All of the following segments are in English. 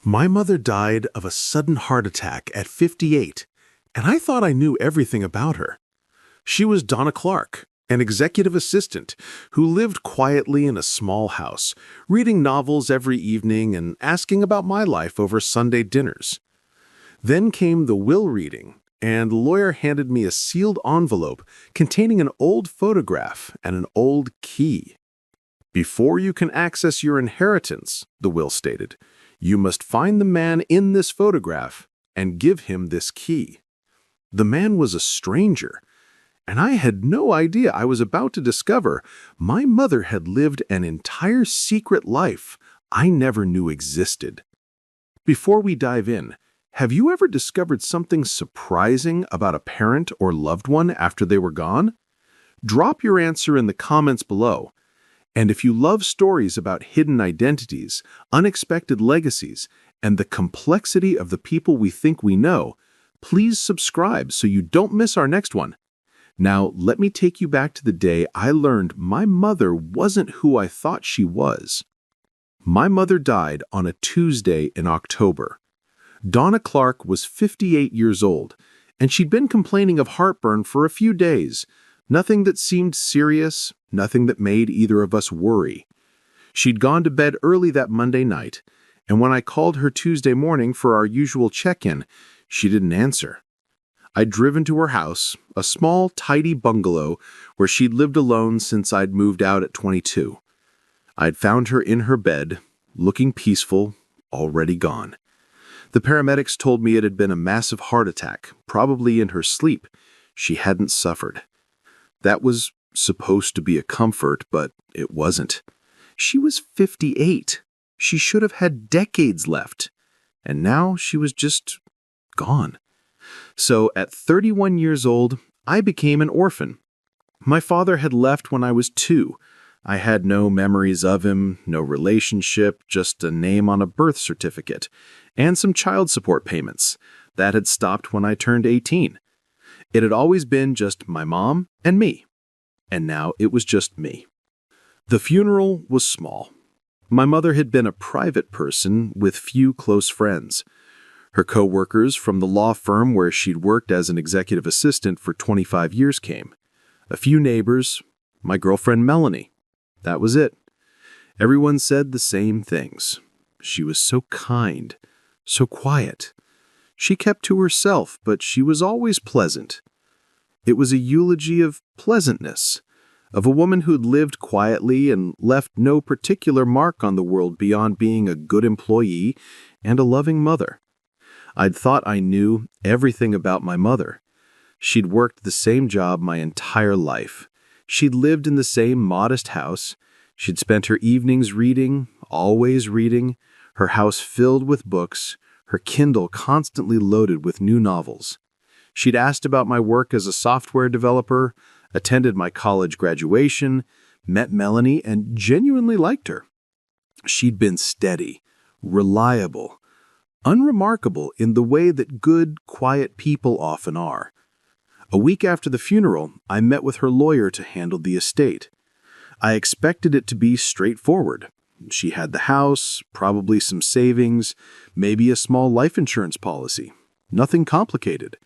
My mother died of a sudden heart attack at 58, and I thought I knew everything about her. She was Donna Clark, an executive assistant who lived quietly in a small house, reading novels every evening and asking about my life over Sunday dinners. Then came the will reading, and the lawyer handed me a sealed envelope containing an old photograph and an old key. "Before you can access your inheritance," the will stated, "you must find the man in this photograph and give him this key." The man was a stranger, and I had no idea I was about to discover my mother had lived an entire secret life I never knew existed. Before we dive in, have you ever discovered something surprising about a parent or loved one after they were gone? Drop your answer in the comments below. And if you love stories about hidden identities, unexpected legacies, and the complexity of the people we think we know, please subscribe so you don't miss our next one. Now, let me take you back to the day I learned my mother wasn't who I thought she was. My mother died on a Tuesday in October. Donna Clark was 58 years old, and she'd been complaining of heartburn for a few days. Nothing that seemed serious, nothing that made either of us worry. She'd gone to bed early that Monday night, and when I called her Tuesday morning for our usual check-in, she didn't answer. I'd driven to her house, a small, tidy bungalow where she'd lived alone since I'd moved out at 22. I'd found her in her bed, looking peaceful, already gone. The paramedics told me it had been a massive heart attack, probably in her sleep. She hadn't suffered. That was supposed to be a comfort, but it wasn't. She was 58. She should have had decades left. And now she was just gone. So at 31 years old, I became an orphan. My father had left when I was 2. I had no memories of him, no relationship, just a name on a birth certificate, and some child support payments. That had stopped when I turned 18. It had always been just my mom and me, and now it was just me. The funeral was small. My mother had been a private person with few close friends. Her co-workers from the law firm where she'd worked as an executive assistant for 25 years came. A few neighbors, my girlfriend Melanie. That was it. Everyone said the same things. She was so kind, so quiet. She kept to herself, but she was always pleasant. It was a eulogy of pleasantness, of a woman who'd lived quietly and left no particular mark on the world beyond being a good employee and a loving mother. I'd thought I knew everything about my mother. She'd worked the same job my entire life. She'd lived in the same modest house. She'd spent her evenings reading, always reading, her house filled with books, her Kindle constantly loaded with new novels. She'd asked about my work as a software developer, attended my college graduation, met Melanie, and genuinely liked her. She'd been steady, reliable, unremarkable in the way that good, quiet people often are. A week after the funeral, I met with her lawyer to handle the estate. I expected it to be straightforward. She had the house, probably some savings, maybe a small life insurance policy. Nothing complicated.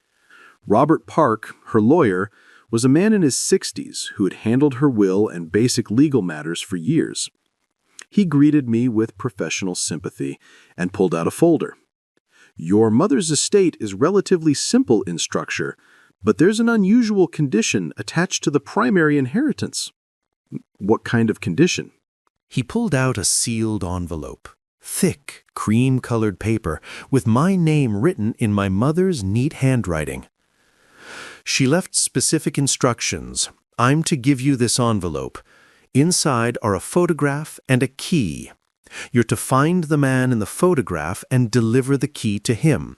Robert Park, her lawyer, was a man in his 60s who had handled her will and basic legal matters for years. He greeted me with professional sympathy and pulled out a folder. "Your mother's estate is relatively simple in structure, but there's an unusual condition attached to the primary inheritance." "What kind of condition?" He pulled out a sealed envelope, thick, cream-colored paper with my name written in my mother's neat handwriting. She left specific instructions. "I'm to give you this envelope. Inside are a photograph and a key. You're to find the man in the photograph and deliver the key to him.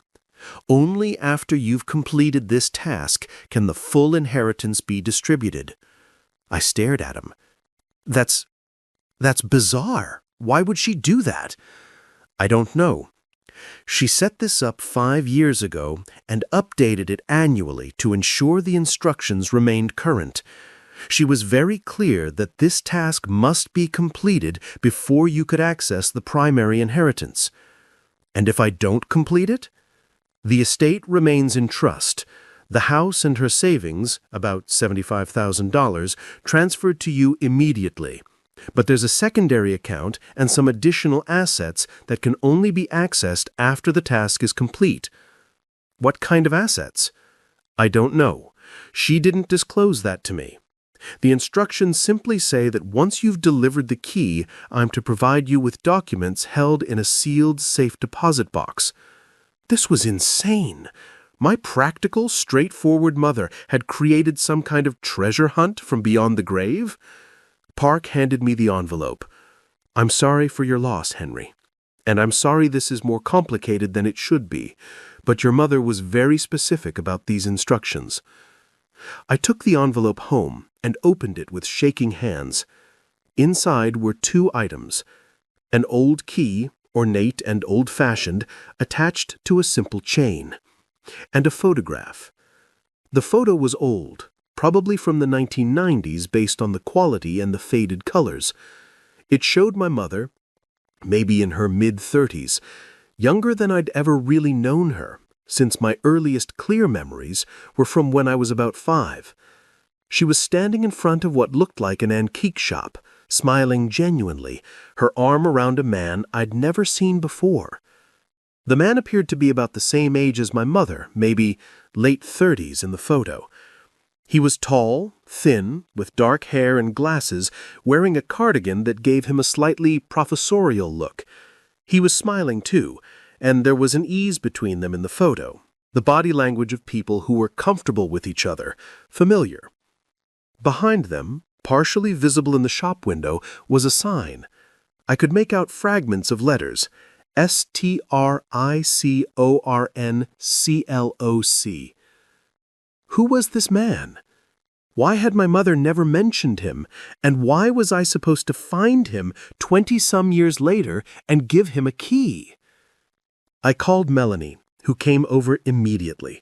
Only after you've completed this task can the full inheritance be distributed." I stared at him. That's bizarre. Why would she do that? I don't know. She set this up 5 years ago and updated it annually to ensure the instructions remained current. She was very clear that this task must be completed before you could access the primary inheritance. And if I don't complete it? The estate remains in trust. The house and her savings, about $75,000, transferred to you immediately. But there's a secondary account and some additional assets that can only be accessed after the task is complete. What kind of assets? I don't know. She didn't disclose that to me. The instructions simply say that once you've delivered the key, I'm to provide you with documents held in a sealed safe deposit box. This was insane. My practical, straightforward mother had created some kind of treasure hunt from beyond the grave? Park handed me the envelope. I'm sorry for your loss, Henry. And I'm sorry this is more complicated than it should be, but your mother was very specific about these instructions. I took the envelope home and opened it with shaking hands. Inside were 2 items: an old key, ornate and old-fashioned, attached to a simple chain, and a photograph. The photo was old, probably from the 1990s based on the quality and the faded colors. It showed my mother, maybe in her mid-30s, younger than I'd ever really known her, since my earliest clear memories were from when I was about 5. She was standing in front of what looked like an antique shop, smiling genuinely, her arm around a man I'd never seen before. The man appeared to be about the same age as my mother, maybe late 30s in the photo. He was tall, thin, with dark hair and glasses, wearing a cardigan that gave him a slightly professorial look. He was smiling too, and there was an ease between them in the photo, the body language of people who were comfortable with each other, familiar. Behind them, partially visible in the shop window, was a sign. I could make out fragments of letters: STRICORNCLOC. Who was this man? Why had my mother never mentioned him, and why was I supposed to find him 20-some years later and give him a key? I called Melanie, who came over immediately.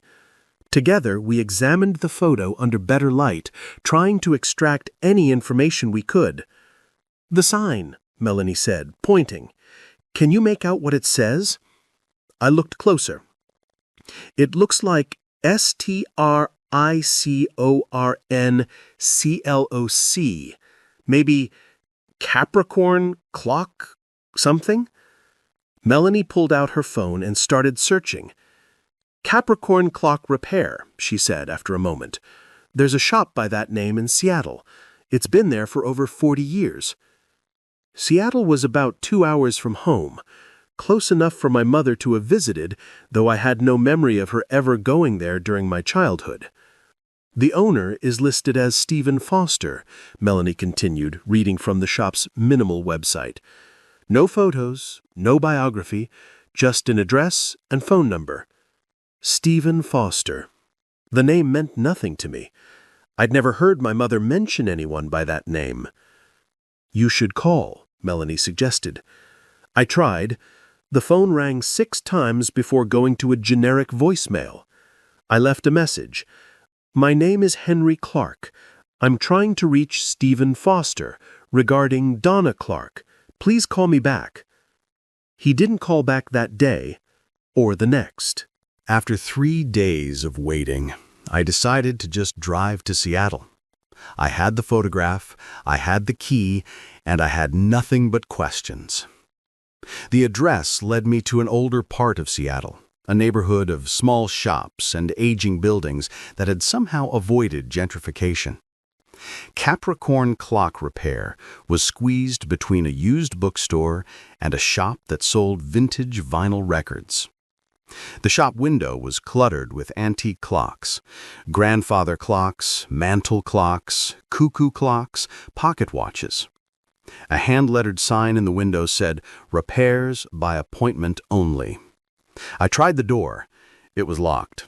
Together, we examined the photo under better light, trying to extract any information we could. "The sign," Melanie said, pointing. "Can you make out what it says?" I looked closer. "It looks like STRICORNCLOC. Maybe Capricorn clock something?" Melanie pulled out her phone and started searching. "Capricorn Clock Repair," she said after a moment. "There's a shop by that name in Seattle. It's been there for over 40 years. Seattle was about 2 hours from home, close enough for my mother to have visited, though I had no memory of her ever going there during my childhood. "The owner is listed as Stephen Foster," Melanie continued, reading from the shop's minimal website. "No photos, no biography, just an address and phone number. Stephen Foster." The name meant nothing to me. I'd never heard my mother mention anyone by that name. "You should call," Melanie suggested. I tried. The phone rang 6 times before going to a generic voicemail. I left a message. "My name is Henry Clark. I'm trying to reach Stephen Foster regarding Donna Clark. Please call me back." He didn't call back that day or the next. After 3 days of waiting, I decided to just drive to Seattle. I had the photograph, I had the key, and I had nothing but questions. The address led me to an older part of Seattle, a neighborhood of small shops and aging buildings that had somehow avoided gentrification. Capricorn Clock Repair was squeezed between a used bookstore and a shop that sold vintage vinyl records. The shop window was cluttered with antique clocks, grandfather clocks, mantel clocks, cuckoo clocks, pocket watches. A hand-lettered sign in the window said, "Repairs by appointment only." I tried the door. It was locked.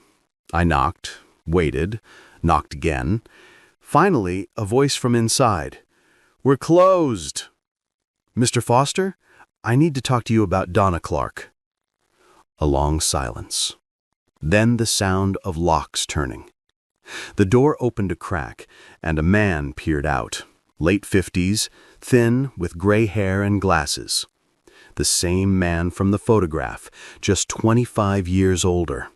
I knocked, waited, knocked again. Finally, a voice from inside. "We're closed." "Mr. Foster, I need to talk to you about Donna Clark." A long silence. Then the sound of locks turning. The door opened a crack, and a man peered out, late 50s, thin, with gray hair and glasses. The same man from the photograph, just 25 years older.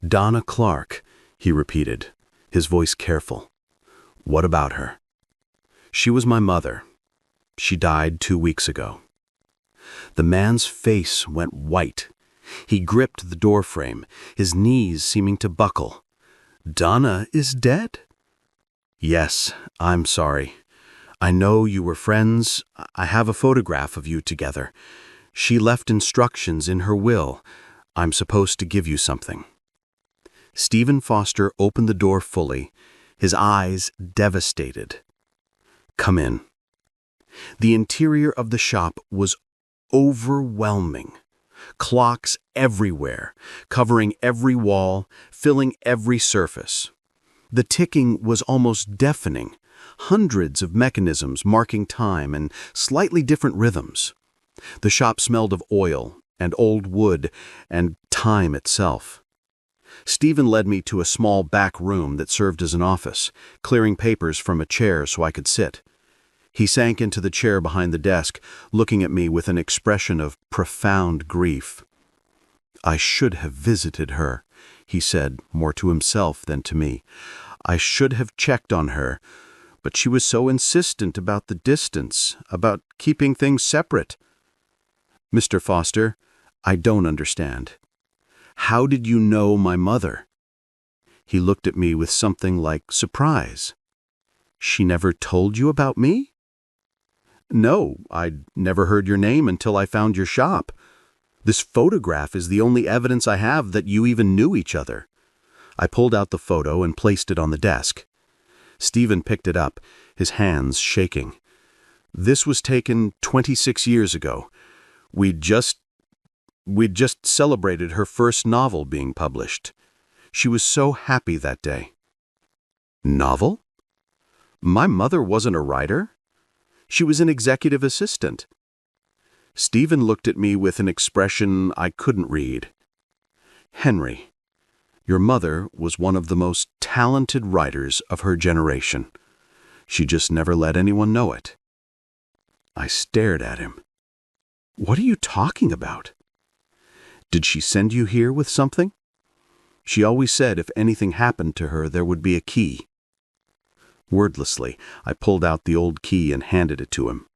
Donna Clark, he repeated, his voice careful. What about her? She was my mother. She died 2 weeks ago. The man's face went white. He gripped the doorframe, his knees seeming to buckle. Donna is dead? Yes, I'm sorry. I know you were friends. I have a photograph of you together. She left instructions in her will. I'm supposed to give you something. Stephen Foster opened the door fully, his eyes devastated. Come in. The interior of the shop was overwhelming. Clocks everywhere, covering every wall, filling every surface. The ticking was almost deafening, hundreds of mechanisms marking time and slightly different rhythms. The shop smelled of oil and old wood and time itself. Stephen led me to a small back room that served as an office, clearing papers from a chair so I could sit. He sank into the chair behind the desk, looking at me with an expression of profound grief. I should have visited her, he said, more to himself than to me. I should have checked on her, but she was so insistent about the distance, about keeping things separate. Mr. Foster, I don't understand. How did you know my mother? He looked at me with something like surprise. She never told you about me? No, I'd never heard your name until I found your shop. This photograph is the only evidence I have that you even knew each other. I pulled out the photo and placed it on the desk. Stephen picked it up, his hands shaking. This was taken 26 years ago. We'd just celebrated her first novel being published. She was so happy that day. Novel? My mother wasn't a writer. She was an executive assistant. Stephen looked at me with an expression I couldn't read. Henry, your mother was one of the most talented writers of her generation. She just never let anyone know it. I stared at him. What are you talking about? Did she send you here with something? She always said if anything happened to her, there would be a key. Wordlessly, I pulled out the old key and handed it to him.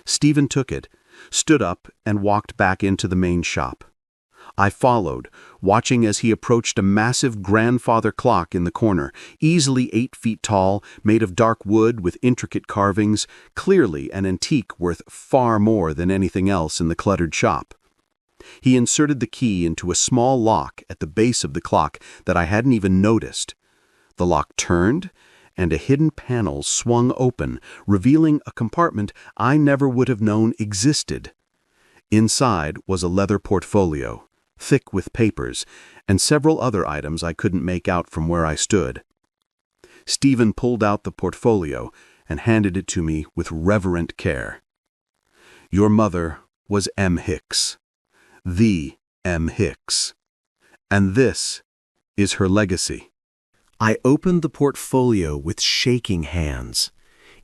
Stephen took it, stood up, and walked back into the main shop. I followed, watching as he approached a massive grandfather clock in the corner, easily 8 feet tall, made of dark wood with intricate carvings, clearly an antique worth far more than anything else in the cluttered shop. He inserted the key into a small lock at the base of the clock that I hadn't even noticed. The lock turned, and a hidden panel swung open, revealing a compartment I never would have known existed. Inside was a leather portfolio, thick with papers, and several other items I couldn't make out from where I stood. Stephen pulled out the portfolio and handed it to me with reverent care. Your mother was M. Hicks. The M. Hicks. And this is her legacy. I opened the portfolio with shaking hands.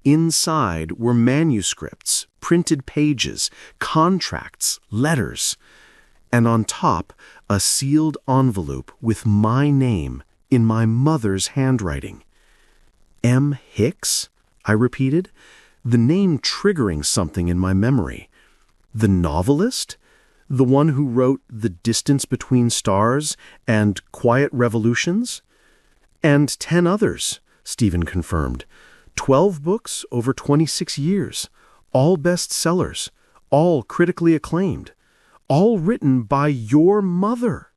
Inside were manuscripts, printed pages, contracts, letters, and on top a sealed envelope with my name in my mother's handwriting. M. Hicks? I repeated, the name triggering something in my memory. The novelist? The one who wrote The Distance Between Stars and Quiet Revolutions? And 10 others, Stephen confirmed. 12 books over 26 years, all bestsellers, all critically acclaimed, all written by your mother.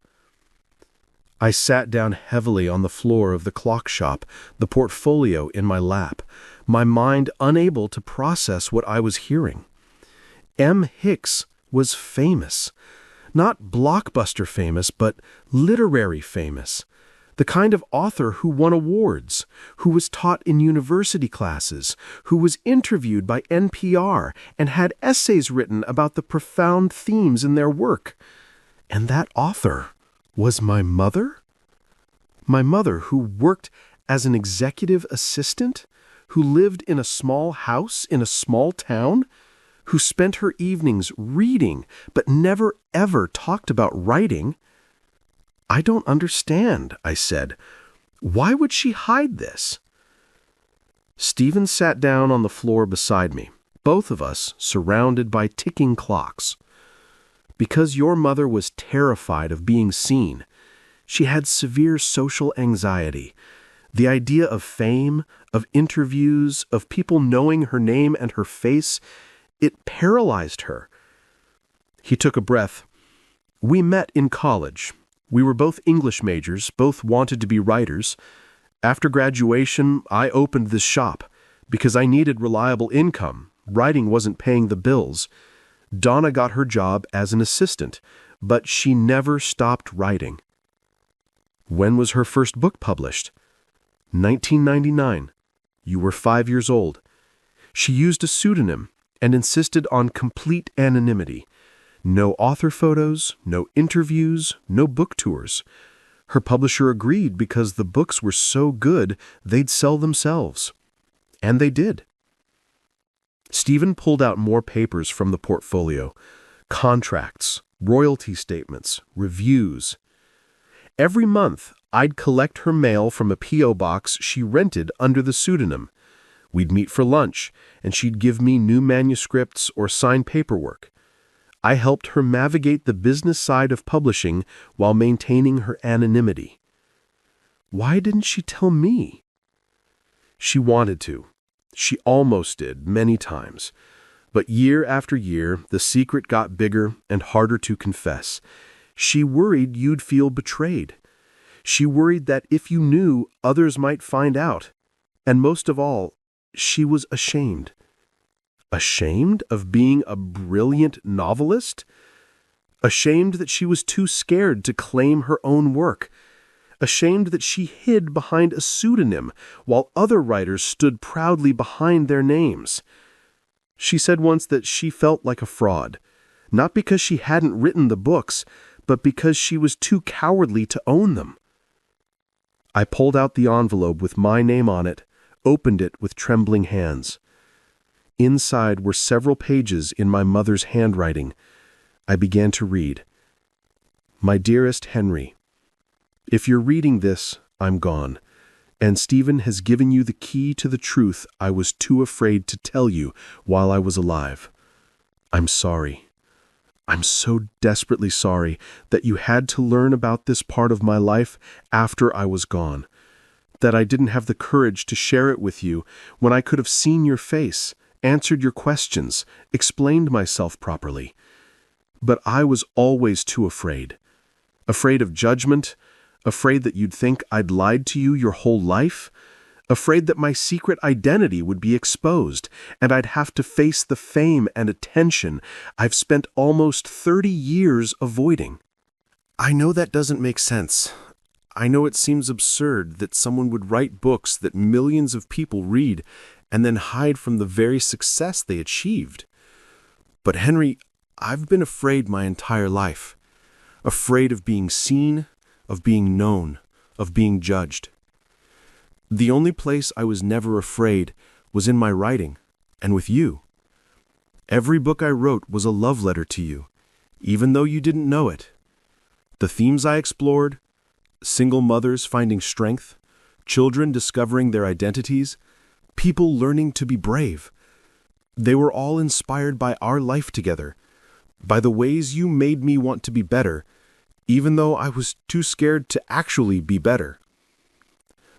I sat down heavily on the floor of the clock shop, the portfolio in my lap, my mind unable to process what I was hearing. M. Hicks was famous. Not blockbuster famous, but literary famous. The kind of author who won awards, who was taught in university classes, who was interviewed by NPR and had essays written about the profound themes in their work. And that author was my mother? My mother, who worked as an executive assistant, who lived in a small house in a small town, who spent her evenings reading but never ever talked about writing. I don't understand, I said. Why would she hide this? Stephen sat down on the floor beside me, both of us surrounded by ticking clocks. Because your mother was terrified of being seen. She had severe social anxiety. The idea of fame, of interviews, of people knowing her name and her face, it paralyzed her. He took a breath. We met in college. We were both English majors, both wanted to be writers. After graduation, I opened this shop because I needed reliable income. Writing wasn't paying the bills. Donna got her job as an assistant, but she never stopped writing. When was her first book published? 1999. You were 5 years old. She used a pseudonym and insisted on complete anonymity. No author photos, no interviews, no book tours. Her publisher agreed because the books were so good they'd sell themselves. And they did. Stephen pulled out more papers from the portfolio. Contracts, royalty statements, reviews. Every month, I'd collect her mail from a P.O. box she rented under the pseudonym. We'd meet for lunch, and she'd give me new manuscripts or sign paperwork. I helped her navigate the business side of publishing while maintaining her anonymity. Why didn't she tell me? She wanted to. She almost did, many times. But year after year, the secret got bigger and harder to confess. She worried you'd feel betrayed. She worried that if you knew, others might find out. And most of all, she was ashamed. Ashamed of being a brilliant novelist? Ashamed that she was too scared to claim her own work. Ashamed that she hid behind a pseudonym while other writers stood proudly behind their names. She said once that she felt like a fraud, not because she hadn't written the books, but because she was too cowardly to own them. I pulled out the envelope with my name on it, opened it with trembling hands. Inside were several pages in my mother's handwriting. I began to read. My dearest Henry, if you're reading this, I'm gone, and Stephen has given you the key to the truth I was too afraid to tell you while I was alive. I'm sorry. I'm so desperately sorry that you had to learn about this part of my life after I was gone, that I didn't have the courage to share it with you when I could have seen your face, answered your questions, explained myself properly. But I was always too afraid. Afraid of judgment, afraid that you'd think I'd lied to you your whole life, afraid that my secret identity would be exposed and I'd have to face the fame and attention I've spent almost 30 years avoiding. I know that doesn't make sense. I know it seems absurd that someone would write books that millions of people read and then hide from the very success they achieved. But Henry, I've been afraid my entire life. Afraid of being seen, of being known, of being judged. The only place I was never afraid was in my writing, and with you. Every book I wrote was a love letter to you, even though you didn't know it. The themes I explored, single mothers finding strength, children discovering their identities, people learning to be brave. They were all inspired by our life together, by the ways you made me want to be better, even though I was too scared to actually be better.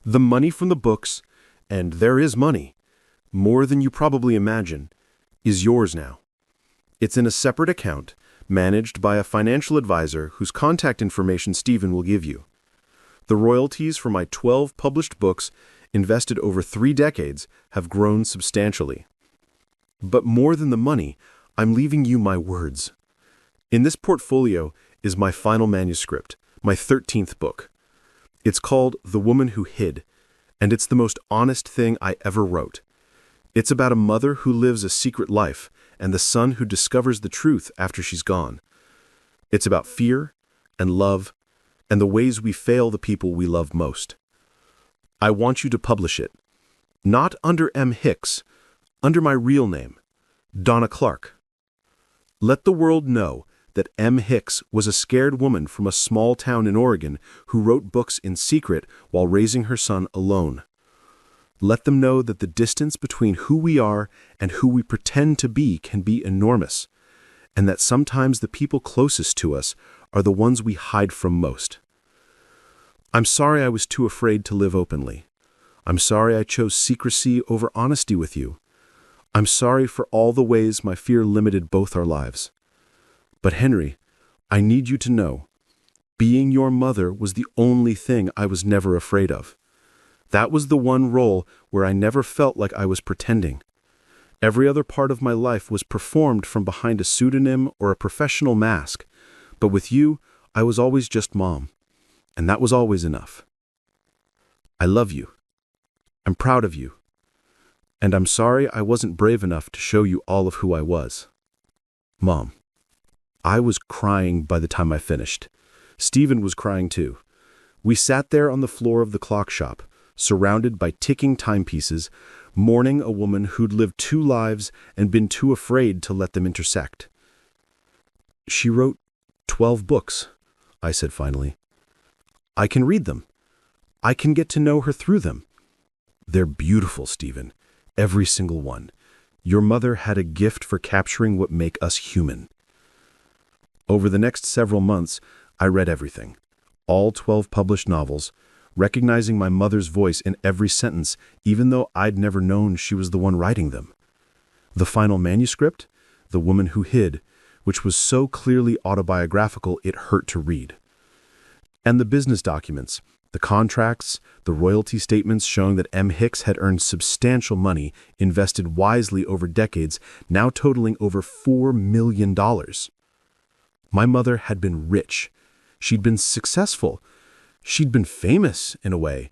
The money from the books, and there is money, more than you probably imagine, is yours now. It's in a separate account, managed by a financial advisor whose contact information Stephen will give you. The royalties for my 12 published books, invested over 3 decades, have grown substantially. But more than the money, I'm leaving you my words. In this portfolio is my final manuscript, my 13th book. It's called The Woman Who Hid, and it's the most honest thing I ever wrote. It's about a mother who lives a secret life and the son who discovers the truth after she's gone. It's about fear and love and the ways we fail the people we love most. I want you to publish it. Not under M. Hicks, under my real name, Donna Clark. Let the world know that M. Hicks was a scared woman from a small town in Oregon who wrote books in secret while raising her son alone. Let them know that the distance between who we are and who we pretend to be can be enormous, and that sometimes the people closest to us are the ones we hide from most. I'm sorry I was too afraid to live openly. I'm sorry I chose secrecy over honesty with you. I'm sorry for all the ways my fear limited both our lives. But Henry, I need you to know, being your mother was the only thing I was never afraid of. That was the one role where I never felt like I was pretending. Every other part of my life was performed from behind a pseudonym or a professional mask, but with you, I was always just Mom, and that was always enough. I love you. I'm proud of you. And I'm sorry I wasn't brave enough to show you all of who I was. Mom. I was crying by the time I finished. Stephen was crying too. We sat there on the floor of the clock shop, surrounded by ticking timepieces, mourning a woman who'd lived 2 lives and been too afraid to let them intersect. She wrote 12 books, I said finally. I can read them. I can get to know her through them. They're beautiful, Stephen. Every single one. Your mother had a gift for capturing what make us human. Over the next several months, I read everything. All 12 published novels, recognizing my mother's voice in every sentence, even though I'd never known she was the one writing them. The final manuscript, The Woman Who Hid, which was so clearly autobiographical it hurt to read. And the business documents, the contracts, the royalty statements showing that M. Hicks had earned substantial money, invested wisely over decades, now totaling over $4 million. My mother had been rich. She'd been successful. She'd been famous, in a way.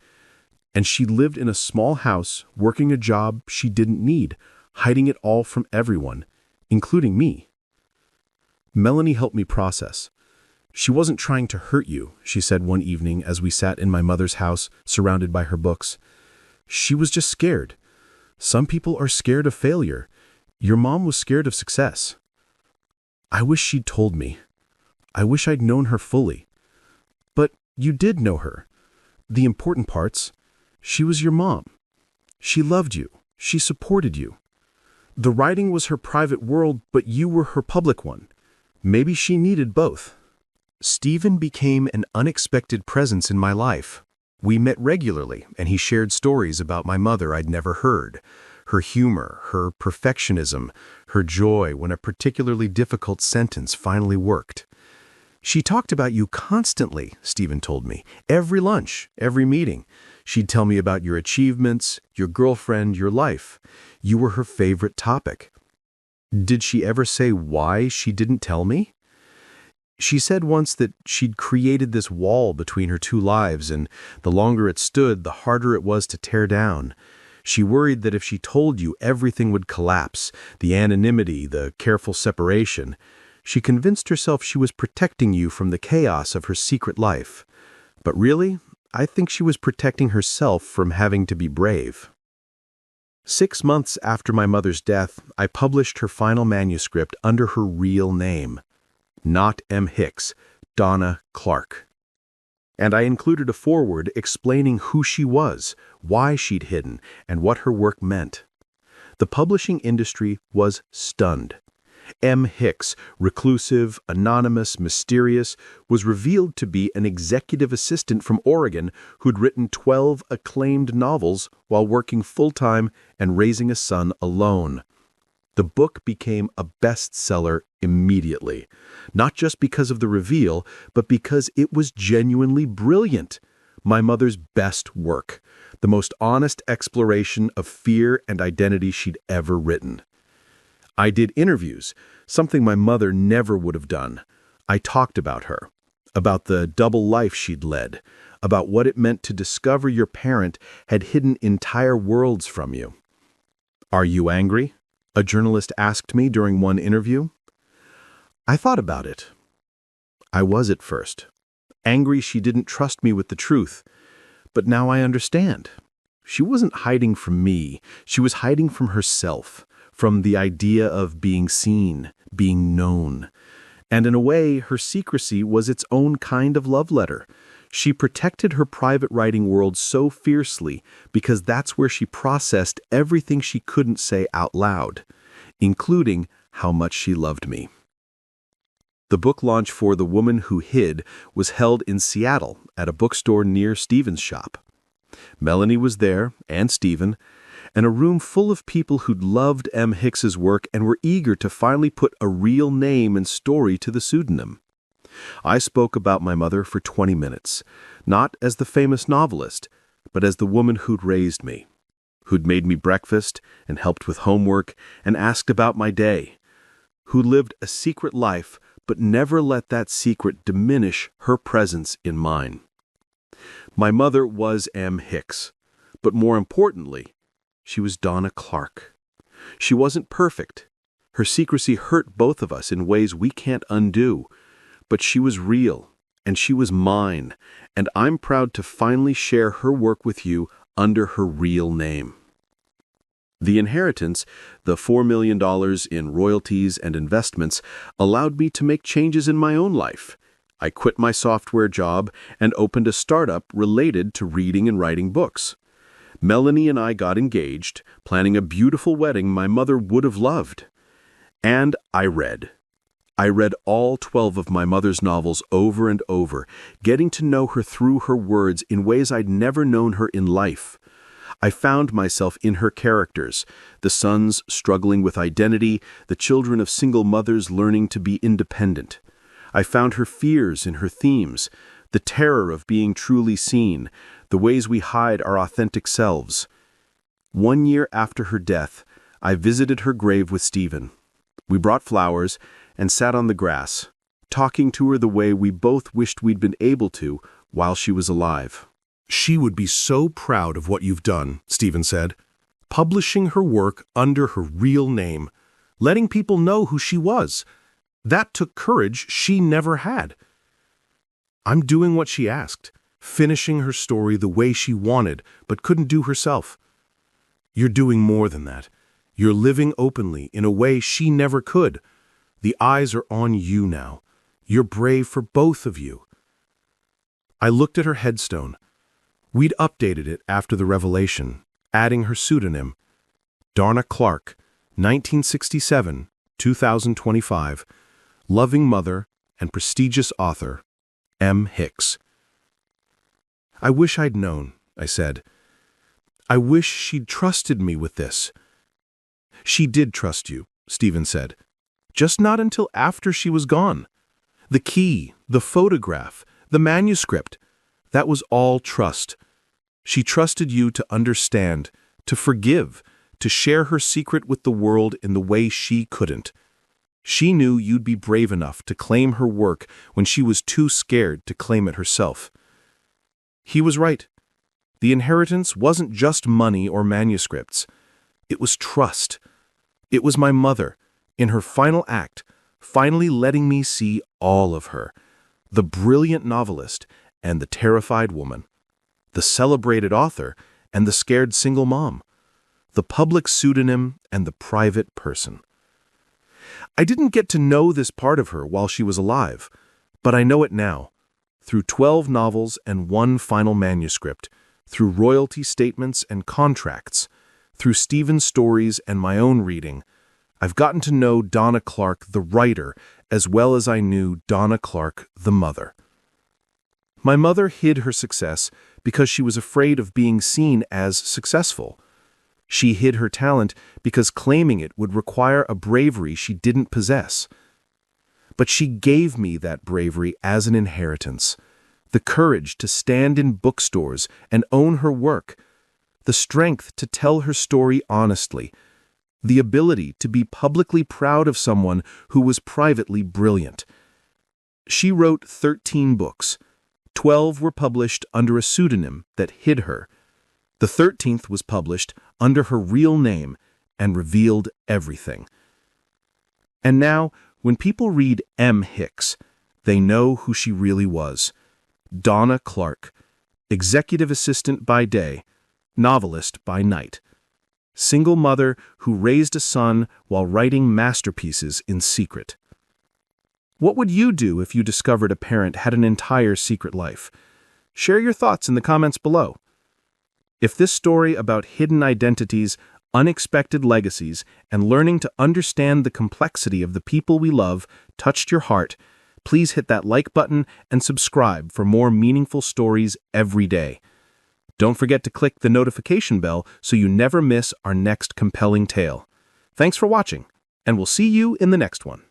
And she lived in a small house, working a job she didn't need, hiding it all from everyone, including me. Melanie helped me process. She wasn't trying to hurt you, she said one evening as we sat in my mother's house, surrounded by her books. She was just scared. Some people are scared of failure. Your mom was scared of success. I wish she'd told me. I wish I'd known her fully. But you did know her. The important parts. She was your mom. She loved you. She supported you. The writing was her private world, but you were her public one. Maybe she needed both. Stephen became an unexpected presence in my life. We met regularly, and he shared stories about my mother I'd never heard. Her humor, her perfectionism, her joy when a particularly difficult sentence finally worked. She talked about you constantly, Stephen told me. Every lunch, every meeting. She'd tell me about your achievements, your girlfriend, your life. You were her favorite topic. Did she ever say why she didn't tell me? She said once that she'd created this wall between her 2 lives, and the longer it stood, the harder it was to tear down. She worried that if she told you, everything would collapse, the anonymity, the careful separation. She convinced herself she was protecting you from the chaos of her secret life. But really, I think she was protecting herself from having to be brave. 6 months after my mother's death, I published her final manuscript under her real name. Not M. Hicks, Donna Clark. And I included a foreword explaining who she was, why she'd hidden, and what her work meant. The publishing industry was stunned. M. Hicks, reclusive, anonymous, mysterious, was revealed to be an executive assistant from Oregon who'd written 12 acclaimed novels while working full-time and raising a son alone. The book became a bestseller immediately, not just because of the reveal, but because it was genuinely brilliant. My mother's best work, the most honest exploration of fear and identity she'd ever written. I did interviews, something my mother never would have done. I talked about her, about the double life she'd led, about what it meant to discover your parent had hidden entire worlds from you. "Are you angry?" a journalist asked me during one interview. I thought about it. I was at first. Angry she didn't trust me with the truth. But now I understand. She wasn't hiding from me. She was hiding from herself, from the idea of being seen, being known. And in a way, her secrecy was its own kind of love letter. She protected her private writing world so fiercely because that's where she processed everything she couldn't say out loud, including how much she loved me. The book launch for The Woman Who Hid was held in Seattle at a bookstore near Stephen's shop. Melanie was there, and Stephen, and a room full of people who'd loved M. Hicks's work and were eager to finally put a real name and story to the pseudonym. I spoke about my mother for 20 minutes, not as the famous novelist, but as the woman who'd raised me, who'd made me breakfast and helped with homework and asked about my day, who lived a secret life but never let that secret diminish her presence in mine. My mother was M. Hicks, but more importantly, she was Donna Clark. She wasn't perfect. Her secrecy hurt both of us in ways we can't undo, but she was real, and she was mine, and I'm proud to finally share her work with you under her real name. The inheritance, the $4 million in royalties and investments, allowed me to make changes in my own life. I quit my software job and opened a startup related to reading and writing books. Melanie and I got engaged, planning a beautiful wedding my mother would have loved. And I read. I read all 12 of my mother's novels over and over, getting to know her through her words in ways I'd never known her in life. I found myself in her characters, the sons struggling with identity, the children of single mothers learning to be independent. I found her fears in her themes, the terror of being truly seen, the ways we hide our authentic selves. 1 year after her death, I visited her grave with Stephen. We brought flowers and sat on the grass, talking to her the way we both wished we'd been able to while she was alive. She would be so proud of what you've done, Stephen said. Publishing her work under her real name, letting people know who she was. That took courage she never had. I'm doing what she asked, finishing her story the way she wanted but couldn't do herself. You're doing more than that. You're living openly in a way she never could. The eyes are on you now. You're brave for both of you. I looked at her headstone. We'd updated it after the revelation, adding her pseudonym, Donna Clark, 1967-2025, loving mother and prestigious author, M. Hicks. I wish I'd known, I said. I wish she'd trusted me with this. She did trust you, Stephen said. Just not until after she was gone. The key, the photograph, the manuscript, that was all trust. She trusted you to understand, to forgive, to share her secret with the world in the way she couldn't. She knew you'd be brave enough to claim her work when she was too scared to claim it herself. He was right. The inheritance wasn't just money or manuscripts. It was trust. It was my mother, in her final act, finally letting me see all of her, the brilliant novelist and the terrified woman, the celebrated author and the scared single mom, the public pseudonym and the private person. I didn't get to know this part of her while she was alive, but I know it now, through 12 novels and 1 final manuscript, through royalty statements and contracts, through Stephen's stories and my own reading. I've gotten to know Donna Clark, the writer, as well as I knew Donna Clark, the mother. My mother hid her success because she was afraid of being seen as successful. She hid her talent because claiming it would require a bravery she didn't possess. But she gave me that bravery as an inheritance, the courage to stand in bookstores and own her work, the strength to tell her story honestly, the ability to be publicly proud of someone who was privately brilliant. She wrote 13 books. 12 were published under a pseudonym that hid her. The 13th was published under her real name and revealed everything. And now, when people read M. Hicks, they know who she really was. Donna Clark, executive assistant by day, novelist by night. Single mother who raised a son while writing masterpieces in secret. What would you do if you discovered a parent had an entire secret life? Share your thoughts in the comments below. If this story about hidden identities, unexpected legacies, and learning to understand the complexity of the people we love touched your heart, please hit that like button and subscribe for more meaningful stories every day. Don't forget to click the notification bell so you never miss our next compelling tale. Thanks for watching, and we'll see you in the next one.